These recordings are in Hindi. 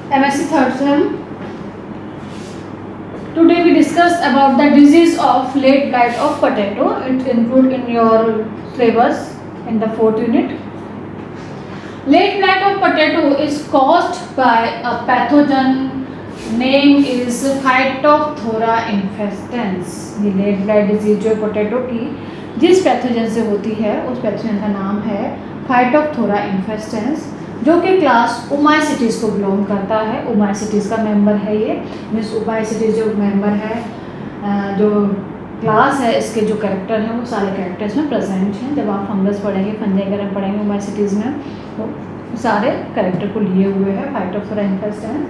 MSc third sem. Today we discuss about the disease of late blight of potato. It include in your syllabus in the 4th unit. Late blight of potato is caused by a pathogen. Name is Phytophthora infestans. ये लेट ब्लाइट डिजीज जो पोटैटो की जिस पैथोजन से होती है उस पैथोजन का नाम है फाइटोप्थोरा इन्फेस्टेंस, जो कि क्लास ओमाइसिटीज़ को बिलोंग करता है। ओमाइसिटीज़ का मेंबर है ये, मीन्स ओमाइसिटीज़ जो मेंबर है, जो क्लास है, इसके जो कैरेक्टर हैं वो सारे कैरेक्टर्स में प्रेजेंट हैं। जब आप फंगस पढ़ेंगे, फंजाई वगैरह पढ़ेंगे ओमाइसिटीज़ में, तो सारे कैरेक्टर को लिए हुए है Phytophthora infestans.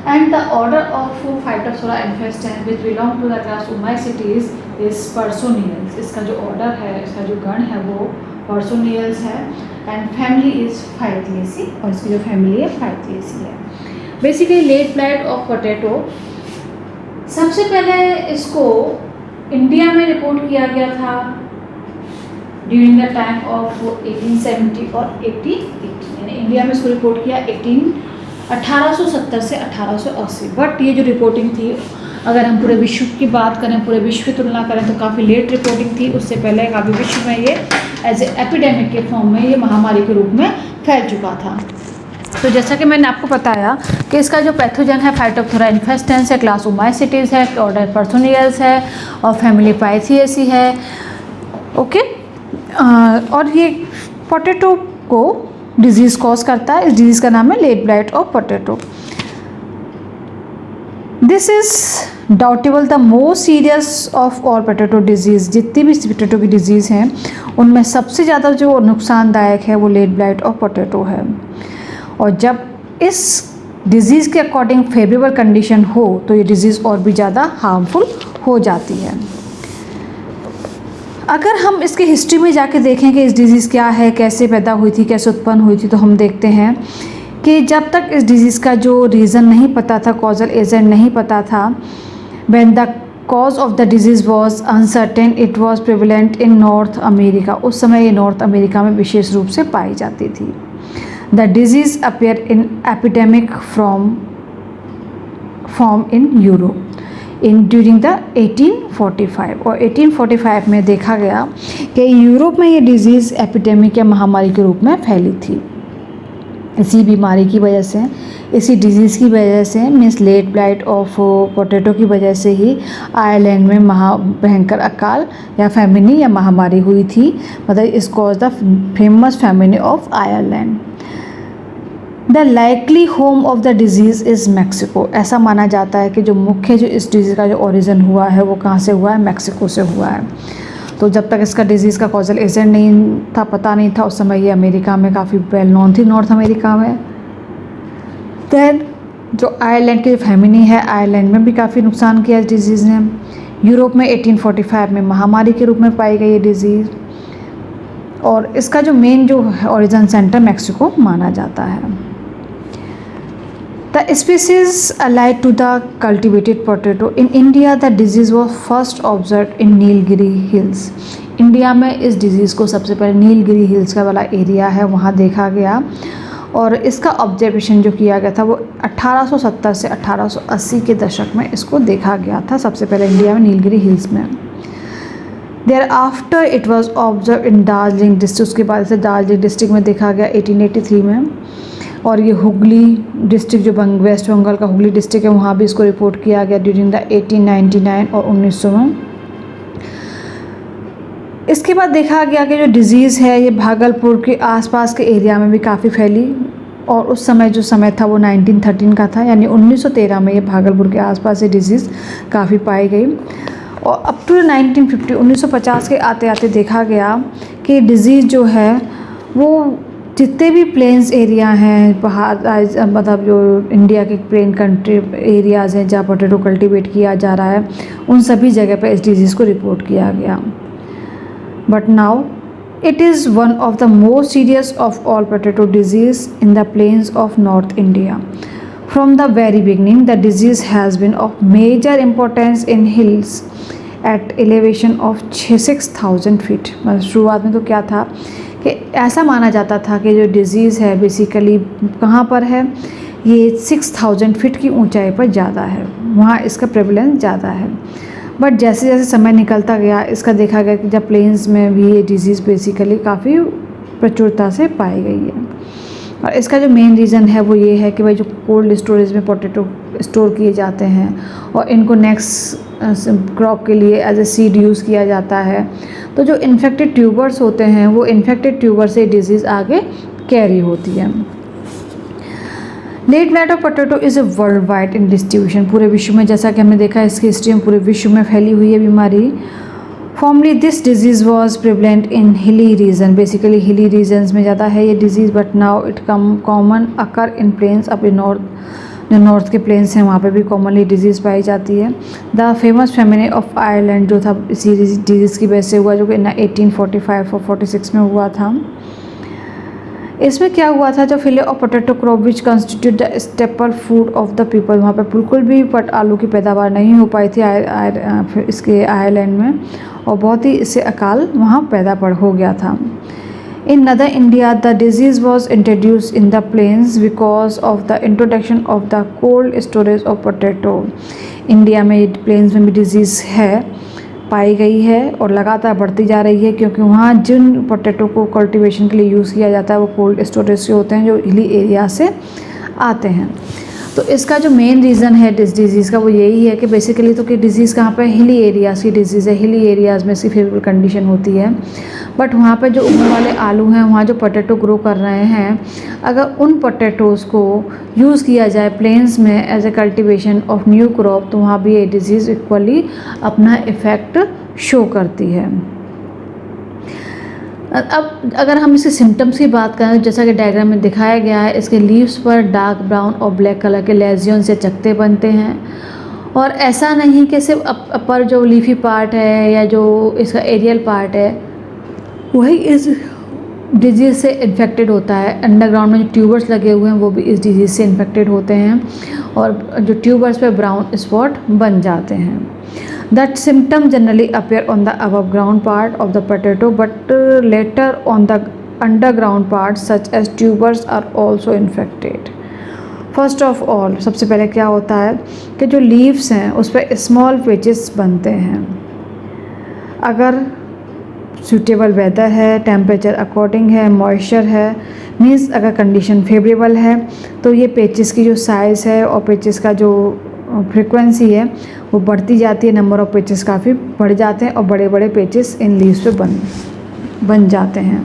And the order of Phytophthora infestans which belong to the class Oomycetes is Peronosporales. इसका जो ऑर्डर है, इसका जो गण है वो पर्सोनियल्स है। एंड फैमिली इज फाइथिएसी, और इसकी जो फैमिली है फाइथिएसी है। Basically let blight of potato सबसे पहले इसको इंडिया में रिपोर्ट किया गया था ड्यूरिंग द टाइम ऑफ 1870 और 1880, यानी इंडिया में इसको रिपोर्ट किया 1870 से 1880। बट ये जो रिपोर्टिंग थी, अगर हम पूरे विश्व की बात करें, पूरे विश्व की तुलना करें, तो काफ़ी लेट रिपोर्टिंग थी। उससे पहले काफ़ी विश्व में ये एज ए एपिडेमिक के फॉर्म में, ये महामारी के रूप में फैल चुका था। तो जैसा कि मैंने आपको बताया कि इसका जो पैथोजन है फाइटोप्थोरा इन्फेस्टेंस है, क्लास ओमाइसिटीज़ है, ऑर्डर पर्सोनियल्स है और फैमिली पाइथिएसी है। ओके, और ये पोटैटो को डिजीज़ कॉज करता है। इस डिजीज़ का नाम है late blight of potato. This is doubtable the most serious of all potato disease. जितनी भी पोटैटो की डिजीज़ हैं उनमें सबसे ज़्यादा जो नुकसानदायक है वो लेट ब्लाइट ऑफ पोटैटो है। और जब इस डिज़ीज़ के अकॉर्डिंग फेवरेबल कंडीशन हो तो ये डिज़ीज़ और भी ज़्यादा हार्मफुल हो जाती है। अगर हम इसके हिस्ट्री में जाके देखें कि इस डिज़ीज़ क्या है, कैसे पैदा हुई थी, कैसे उत्पन्न हुई थी, तो हम देखते हैं कि जब तक इस डिज़ीज़ का जो रीज़न नहीं पता था, कॉजल एजेंट नहीं पता था, when the cause of the disease was uncertain, it was prevalent in north America. उस समय ये नॉर्थ अमेरिका में विशेष रूप से पाई जाती थी। The disease appear in epidemic form in Europe in during the 1845। और 1845 में देखा गया कि यूरोप में ये डिज़ीज़ एपिडेमिक या महामारी के रूप में फैली थी। इसी बीमारी की वजह से, इसी डिज़ीज़ की वजह से, means late blight of potato की वजह से ही आयरलैंड में भयंकर अकाल या फैमिनी या महामारी हुई थी। मतलब इस cause the famous famine of Ireland. The likely home of the disease is Mexico. ऐसा माना जाता है कि जो मुख्य जो इस डिज़ीज़ का जो ओरिजिन हुआ है वो कहाँ से हुआ है, मैक्सिको से हुआ है। तो जब तक इसका डिज़ीज़ का कॉजल एजेंट नहीं था, पता नहीं था, उस समय ये अमेरिका में काफ़ी वेल नोन थी, नॉर्थ अमेरिका में। दैन जो आयरलैंड की फैमिनी है, आयरलैंड में भी काफ़ी नुकसान किया इस डिज़ीज़ ने। यूरोप में 1845 में महामारी के रूप में पाई गई ये डिज़ीज़, और इसका जो मेन जो ओरिजिन सेंटर मैक्सिको माना जाता है। The species allied to the cultivated potato in India, the disease was first observed in Nilgiri hills. India में इस डिज़ीज़ को सबसे पहले नीलगिरी हिल्स का वाला एरिया है वहाँ देखा गया, और इसका ऑब्जर्वेशन जो किया गया था वो 1870 से 1880 के दशक में इसको देखा गया था सबसे पहले इंडिया में, नीलगिरी हिल्स में। Thereafter it was observe in Darjeeling district. उसके बाद से दार्जिलिंग डिस्ट्रिक्ट में देखा गया 1883 में। और ये हुगली डिस्ट्रिक्ट जो वेस्ट बंगाल का हुगली डिस्ट्रिक्ट है, वहाँ भी इसको रिपोर्ट किया गया ड्यूरिंग द 1899 और 1900 में। इसके बाद देखा गया कि जो डिज़ीज़ है ये भागलपुर के आसपास के एरिया में भी काफ़ी फैली, और उस समय जो समय था वो 1913 का था, यानी 1913 में ये भागलपुर के आसपास ये डिज़ीज़ काफ़ी पाई गई। और अप टू 1950 के आते आते देखा गया कि डिज़ीज़ जो है वो जितने भी प्लेन्स एरिया हैं, पहाड़, मतलब जो इंडिया के प्लेन कंट्री एरियाज़ हैं जहाँ पोटैटो कल्टीवेट किया जा रहा है, उन सभी जगह पर इस डिज़ीज़ को रिपोर्ट किया गया। But now it is one of the most serious of all potato disease in the plains of North India. From the very beginning, the disease has been of major importance in hills at elevation of 6,000 feet. मतलब शुरुआत में तो क्या था कि ऐसा माना जाता था कि जो डिज़ीज़ है बेसिकली कहाँ पर है, ये 6000 फीट की ऊंचाई पर ज़्यादा है, वहाँ इसका प्रेवलेंस ज़्यादा है। बट जैसे जैसे समय निकलता गया इसका देखा गया कि जब प्लेन्स में भी ये डिजीज़ बेसिकली काफ़ी प्रचुरता से पाई गई है। और इसका जो मेन रीज़न है वो ये है कि भाई जो कोल्ड स्टोरेज में पोटैटो स्टोर किए जाते हैं और इनको नेक्स्ट क्रॉप के लिए एज ए सीड यूज़ किया जाता है, तो जो इन्फेक्टेड ट्यूबर्स होते हैं वो इन्फेक्टेड ट्यूबर से डिजीज़ आगे कैरी होती है। Late blight of potato is a worldwide in distribution, पूरे विश्व में जैसा कि हमने देखा इसकी हिस्ट्री में पूरे विश्व में फैली हुई है बीमारी। Formerly this disease was prevalent in hilly region, basically hilly regions में ज़्यादा है ये disease, but now it common occur in plains up in north, जो नॉर्थ के प्लेन्स हैं वहाँ पे भी कॉमनली डिजीज़ पाई जाती है। The famous famine of Ireland जो था इसी डिजीज़ की वजह से हुआ, जो कि 1845 और 46 में हुआ था। इसमें क्या हुआ था, जो failure of potato crop which constitute the staple food of the people, वहाँ पे बिल्कुल भी आलू की पैदावार नहीं हो पाई थी इसके आयरलैंड में, और बहुत ही इससे अकाल वहाँ पैदा हो गया था। In northern India, the disease was introduced in the plains because of the introduction of the cold storage of potato. India में प्लेन्स में भी डिजीज़ है, पाई गई है और लगातार बढ़ती जा रही है, क्योंकि वहाँ जिन पोटैटो को कल्टीवेशन के लिए यूज़ किया जाता है वो कोल्ड स्टोरेज से होते हैं जो हिली एरिया से आते हैं। तो इसका जो मेन रीज़न है इस डिज़ीज़ का वो यही है कि बेसिकली तो कि डिज़ीज़ कहाँ पे हिली एरियाज़ की डिज़ीज़ है, हिली एरियाज़ में इसकी फेवरेबल कंडीशन होती है। बट वहाँ पे जो उगने वाले आलू हैं, वहाँ जो पोटैटो ग्रो कर रहे हैं, अगर उन पोटैटोज़ को यूज़ किया जाए प्लेन्स में as a cultivation of new crop, तो वहाँ भी ये डिज़ीज़ इक्वली अपना इफ़ेक्ट शो करती है। अब अगर हम इसके सिम्टम्स की बात करें, जैसा कि डायग्राम में दिखाया गया है, इसके लीव्स पर डार्क ब्राउन और ब्लैक कलर के लेजियन से चकते बनते हैं। और ऐसा नहीं कि सिर्फ अपर जो लीफी पार्ट है या जो इसका एरियल पार्ट है वही इस डिजीज़ से इन्फेक्टेड होता है, अंडरग्राउंड में जो ट्यूबर्स लगे हुए हैं वो भी इस डिजीज़ से इन्फेक्टेड होते हैं और जो ट्यूबर्स पे ब्राउन स्पॉट बन जाते हैं। That symptom generally appear on the above ground part of the potato, but later on the underground parts such as tubers are also infected. First of all, सबसे पहले क्या होता है कि जो लीव्स हैं उस पर स्मॉल पेचेस बनते हैं। अगर सूटेबल वेदर है, टेम्परेचर अकॉर्डिंग है, मॉइस्चर है, मीन्स अगर कंडीशन फेवरेबल है, तो ये पेचेस की जो साइज़ है और पेचेस का जो फ्रीक्वेंसी है वो बढ़ती जाती है, नंबर ऑफ पेचेस काफ़ी बढ़ जाते हैं और बड़े बड़े पेचेस इन लीव्स पे बन जाते हैं।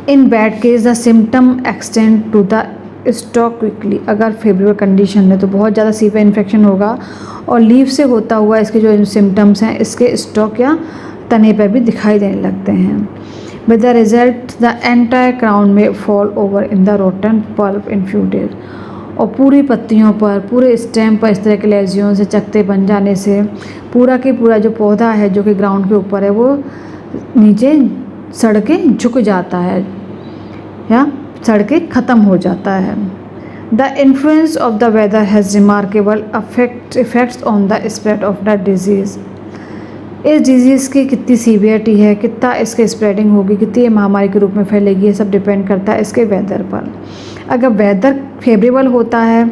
In bad case the symptom extend to the stalk quickly, अगर फेवरेबल कंडीशन है तो बहुत ज़्यादा सीवियर इन्फेक्शन होगा और लीव से होता हुआ इसके जो सिम्टम्स हैं इसके स्टॉक या तने पर भी दिखाई देने लगते हैं। With the result the entire crown may fall over in the rotten pulp in few days, और पूरी पत्तियों पर, पूरे स्टेम पर इस तरह के लेजियन से चकते बन जाने से पूरा के पूरा जो पौधा है जो कि ग्राउंड के ऊपर है वो नीचे सड़ के झुक जाता है या सड़ के ख़त्म हो जाता है। The influence of the weather has remarkable effects on the spread of the disease. इस डिजीज़ की कितनी सीवियरिटी है, कितना इसके स्प्रेडिंग होगी, कितनी महामारी के रूप में फैलेगी, ये सब डिपेंड करता है इसके वेदर पर। अगर वेदर फेवरेबल होता है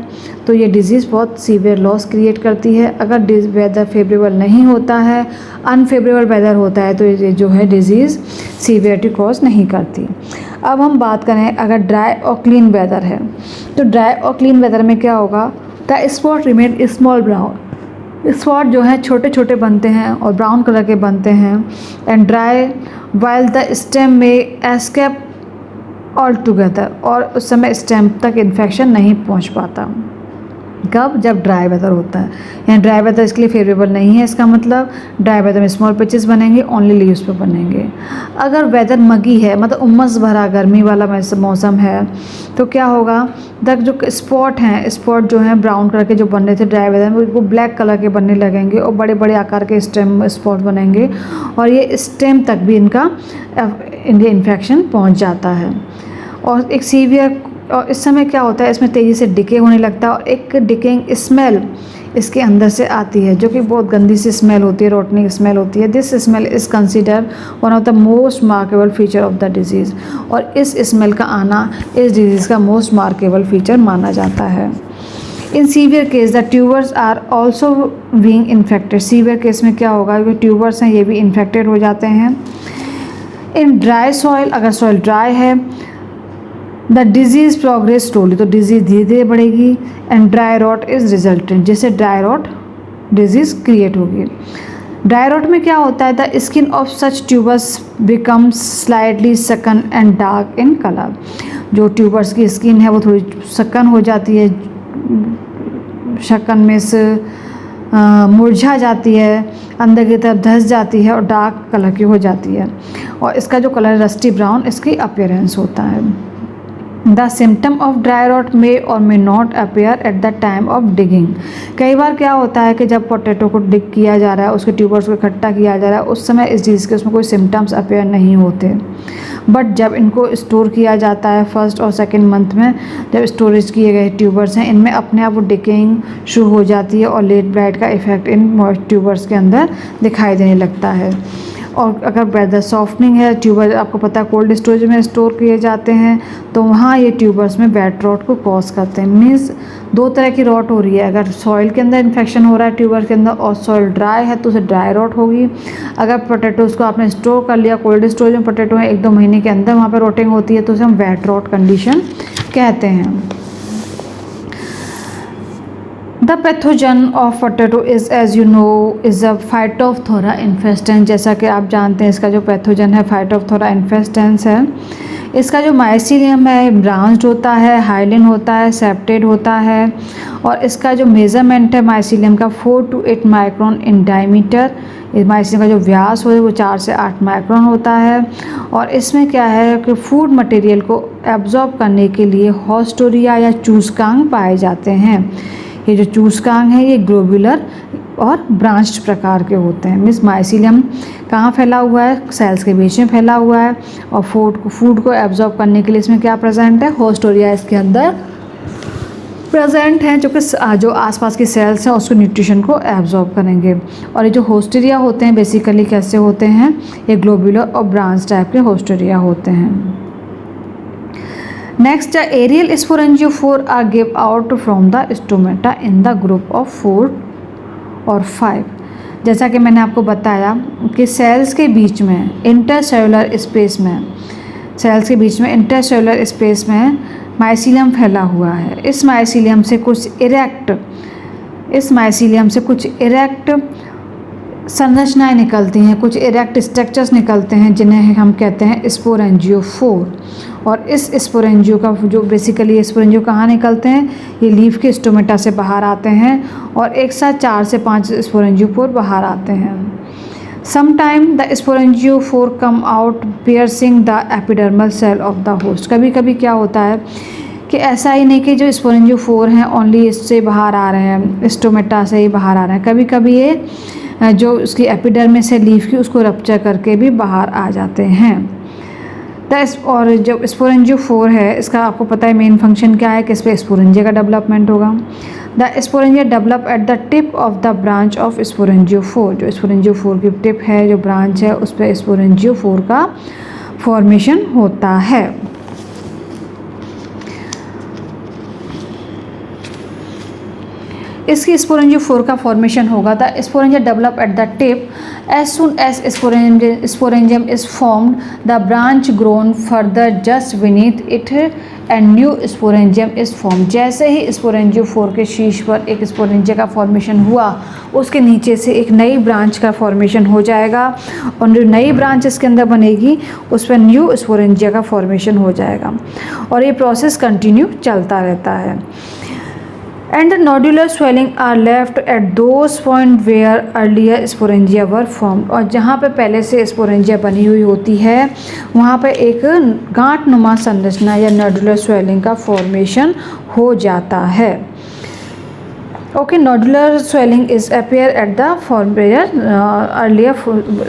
तो ये डिज़ीज़ बहुत सीवियर लॉस क्रिएट करती है। अगर वेदर फेवरेबल नहीं होता है, अनफेवरेबल वेदर होता है, तो ये जो है डिज़ीज़ सीवियरिटी कॉज नहीं करती। अब हम बात करें अगर ड्राई और क्लीन वेदर है, तो ड्राई और क्लीन वेदर में क्या होगा, the spot remain small brown, spot जो है छोटे छोटे बनते हैं और ब्राउन कलर के बनते हैं। And dry while the stem में एस्केप ऑल टुगेदर, और उस समय स्टेम तक इन्फेक्शन नहीं पहुंच पाता। कब, जब ड्राई वेदर होता है। यहाँ ड्राई वेदर इसके लिए फेवरेबल नहीं है, इसका मतलब ड्राई वेदर में स्मॉल पैचेस बनेंगे, ओनली लीव्स पे बनेंगे। अगर वेदर मगी है, मतलब उमस भरा गर्मी वाला मौसम है, तो क्या होगा, जो स्पॉट हैं, स्पॉट जो हैं ब्राउन कलर के जो बन रहे थे ड्राई वेदर में वो ब्लैक कलर के बनने लगेंगे और बड़े बड़े आकार के स्टेम स्पॉट बनेंगे और ये स्टेम तक भी इनका इन्फेक्शन पहुँच जाता है। और एक सीवियर, और इस समय क्या होता है, इसमें तेज़ी से डिके होने लगता है और एक डिकेइंग स्मेल इसके अंदर से आती है, जो कि बहुत गंदी सी स्मेल होती है, रोटनी स्मेल होती है। This smell is consider one of the most markable feature of the disease, और इस स्मेल का आना इस डिजीज़ का मोस्ट मार्केबल फीचर माना जाता है। In severe case the tubers are also being infected. Severe case में क्या होगा, जो ट्यूबर्स हैं ये भी इन्फेक्टेड हो जाते हैं। इन ड्राई सॉइल, अगर सॉइल ड्राई है, द डिजीज़ प्रोग्रेस स्लोली, तो डिजीज़ धीरे धीरे बढ़ेगी। And dry rot is resultant, जैसे ड्राई रॉट डिजीज़ क्रिएट होगी। ड्राई रॉट में क्या होता है, the skin of such tubers becomes slightly sunken and dark in colour. जो ट्यूबर्स की स्किन है वो थोड़ी सकन हो जाती है, शकन में से मुरझा जाती है, अंदर की तरफ धंस जाती है और डार्क कलर की हो जाती है, और इसका जो कलर रस्टी ब्राउन इसकी अपीयरेंस होता है। The symptom of dry rot may or may not appear at the time of digging. कई बार क्या होता है कि जब पोटैटो को डिग किया जा रहा है, उसके ट्यूबर्स को इकट्ठा किया जा रहा है, उस समय इस डिजीज़ के उसमें कोई सिम्टम्स अपेयर नहीं होते। बट जब इनको स्टोर किया जाता है फर्स्ट और सेकेंड मंथ में, जब स्टोरेज किए गए ट्यूबर्स हैं, इनमें अपने आप वो डिकेइंग शुरू हो जाती है और लेट ब्लाइट का इफेक्ट इन मॉइस्ट ट्यूबर्स के अंदर दिखाई देने लगता है। और अगर वेदर सॉफ्टनिंग है, ट्यूबर आपको पता है कोल्ड स्टोरेज में स्टोर किए जाते हैं, तो वहाँ ये ट्यूबर्स में वेट रॉट को कॉज करते हैं। मीन्स दो तरह की रॉट हो रही है, अगर सॉइल के अंदर इन्फेक्शन हो रहा है ट्यूबर के अंदर और सॉइल ड्राई है तो उसे ड्राई रॉट होगी। अगर पोटैटोज़ को आपने स्टोर कर लिया, कोल्ड स्टोरेज में पोटैटो है, 1-2 महीने के अंदर वहाँ पर रोटिंग होती है, तो उसे हम वेट रॉट कंडीशन कहते हैं। The pathogen of potato is as you know is a Phytophthora infestans. जैसा कि आप जानते हैं इसका जो पैथोजन है फाइटोप्थोरा इन्फेस्टेंस है। इसका जो माइसीलियम है ब्रांच्ड होता है, हाइलिन होता है, सेप्टेड होता है, और इसका जो मेजरमेंट है माइसीलियम का 4 to 8 माइक्रोन इन डायमीटर। इस माइसीलियम का जो व्यास हो वो 4 से 8 माइक्रोन होता है, और इसमें क्या है कि फूड मटेरियल को एब्जॉर्ब करने के लिए हॉस्टोरिया या चूसकांग पाए जाते हैं। ये जो चूसकांग है ये ग्लोबुलर और ब्रांच्ड प्रकार के होते हैं। मीन्स माइसीलियम कहाँ फैला हुआ है, सेल्स के बीच में फैला हुआ है, और फूड को एब्जॉर्ब करने के लिए इसमें क्या प्रेजेंट है, हॉस्टोरिया इसके अंदर प्रेजेंट हैं, जो कि जो आसपास की सेल्स हैं उसको न्यूट्रिशन को एब्जॉर्ब करेंगे। और ये जो होस्टोरिया होते हैं बेसिकली कैसे होते हैं, ये ग्लोबुलर और ब्रांच टाइप के होस्टोरिया होते हैं। Next aerial sporangiophore are give out from the stomata in the group of 4 और 5। जैसा कि मैंने आपको बताया कि सेल्स के बीच में इंटरसेलुलर स्पेस में माइसीलियम फैला हुआ है। इस माइसीलियम से कुछ इरेक्ट संरचनाएं निकलती हैं, कुछ इरेक्ट स्ट्रक्चर्स निकलते हैं, जिन्हें हम कहते हैं स्पोरेंजियोफोर। और इस स्पोरेंजियो का जो बेसिकली स्पोरेंजियो कहाँ निकलते हैं, ये लीफ के स्टोमेटा से बाहर आते हैं, और एक साथ 4 से 5 स्पोरेंजियोफोर बाहर आते हैं। Sometime the sporangiophore come out piercing the epidermal cell of the host. कभी कभी क्या होता है कि ऐसा ही नहीं कि जो स्पोरेंजियोफोर हैं ओनली इससे बाहर आ रहे हैं, स्टोमेटा से ही बाहर आ रहे हैं, कभी कभी ये जो उसकी एपिडर्मिस है लीफ की उसको रप्चर करके भी बाहर आ जाते हैं। और जो स्पोरेंजियोफोर है इसका आपको पता है मेन फंक्शन क्या है कि इस पर स्पोरेंजिया का डेवलपमेंट होगा। The sporangia develop at the tip of the branch of sporangiophore. जो स्पोरेंजियोफोर की टिप है, जो ब्रांच है, उस पर स्पोरेंजियोफोर का फॉर्मेशन होता है। इसकी स्पोरेंजियोफोर का फॉर्मेशन होगा। The sporangia develop at the tip as soon as sporangium is formed the branch grown further just beneath it and new sporangium is form. जैसे ही स्पोरेंजियोफोर के शीर्ष पर एक स्पोरेंजिया का फॉर्मेशन हुआ, उसके नीचे से एक नई ब्रांच का फॉर्मेशन हो जाएगा, और जो नई ब्रांच इसके अंदर बनेगी उस पर न्यू स्पोरेंजिया का फॉर्मेशन हो जाएगा, और ये प्रोसेस कंटिन्यू चलता रहता है। And the nodular swelling are left at those point where earlier sporangia were formed। और जहाँ पे पहले से स्पोरेंजिया बनी हुई होती है वहाँ पे एक गांठनुमा संरचना या नोडुलर स्वेलिंग का फॉर्मेशन हो जाता है। Okay, nodular swelling is appear at the form where earlier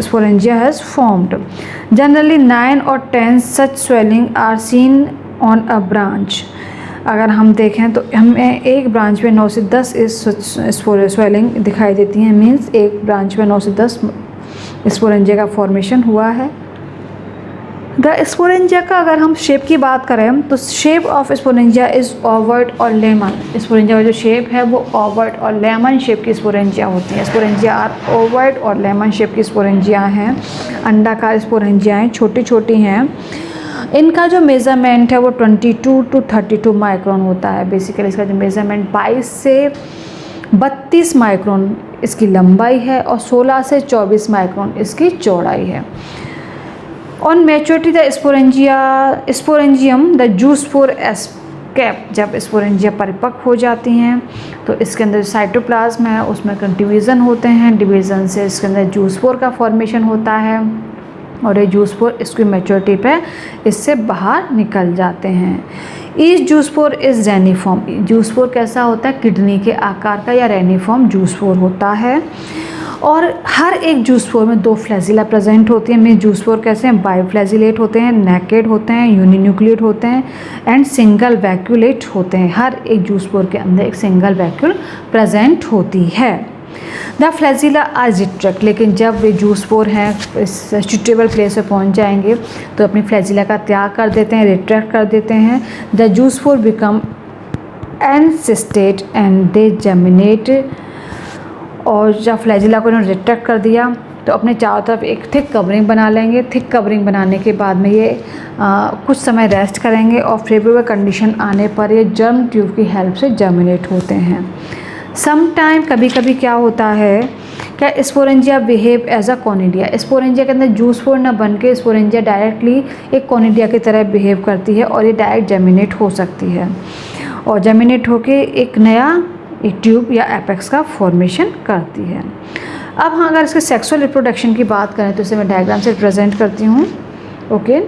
sporangia has formed. Generally 9 or 10 such swelling are seen on a branch। अगर हम देखें तो हमें एक ब्रांच में 9 से 10 स्वेलिंग दिखाई देती हैं, मीन्स एक ब्रांच में 9 से 10 स्पोरेंजिया का फॉर्मेशन हुआ है। द स्पोरेंजिया का अगर हम शेप की बात करें तो shape of sporangia is overt और लेमन। स्पोरेंजिया का जो शेप है वो ओवर्ट और लेमन शेप की स्पोरेंजिया होती हैं। स्पोरेंजिया आर ओवर्ट और लेमन शेप की स्पोरेंजिया हैं। अंडाकार स्पोरेंजियाएँ छोटी छोटी हैं। इनका जो मेज़रमेंट है वो 22 टू 32 माइक्रोन होता है। बेसिकली इसका जो मेज़रमेंट 22 से 32 माइक्रोन इसकी लंबाई है और 16 से 24 माइक्रोन इसकी चौड़ाई है। On maturity the sporangium the zoospore escape. जब स्पोरेंजिया परिपक्व हो जाती हैं तो इसके अंदर साइटोप्लाज्म है उसमें डिवीज़न होते हैं। डिवीज़न से इसके अंदर जूस्पोर का फॉर्मेशन होता है और ये जूस्पोर इसकी मैच्योरिटी पे इससे बाहर निकल जाते हैं। Each zoospore is reniform. Zoospore कैसा होता है? किडनी के आकार का या रेनिफॉर्म जूस्पोर होता है। और हर एक जूस्पोर में 2 फ्लैजिला प्रेजेंट होती हैं। में जूस्पोर कैसे हैं? बाइफ्लैजिलेट होते हैं, नेकेड होते हैं, यूनिन्यूक्लिएट होते हैं एंड सिंगल वैक्यूलेट होते हैं। हर एक जूस्पोर के अंदर एक सिंगल वैक्यूल प्रेजेंट होती है। The flagella are retract. लेकिन जब वे जूस्पोर हैं इस सूटेबल प्लेस पे पहुंच जाएंगे तो अपनी फ्लैजिला का त्याग कर देते हैं, रिट्रैक्ट कर देते हैं। The zoospore become encysted and they germinate. और जब फ्लैजिला को इन्होंने रिट्रैक्ट कर दिया तो अपने चारों तरफ एक थिक कवरिंग बना लेंगे। थिक कवरिंग बनाने के बाद में ये कुछ समय रेस्ट करेंगे और फेवरेबल कंडीशन आने पर ये जर्म ट्यूब की हेल्प से जर्मिनेट होते हैं। सम टाइम कभी कभी क्या होता है क्या sporangia behave as a conidia. Sporangia के अंदर जूस्पोर न बन के स्पोरेंजिया डायरेक्टली एक कोनिडिया की तरह बिहेव करती है और ये डायरेक्ट जर्मिनेट हो सकती है और जर्मिनेट होके एक नया एक ट्यूब या एपेक्स का फॉर्मेशन करती है। अब हाँ, अगर इसके सेक्सुअल रिप्रोडक्शन की बात करें तो इसे मैं डायग्राम से प्रेजेंट करती हूँ। ओके,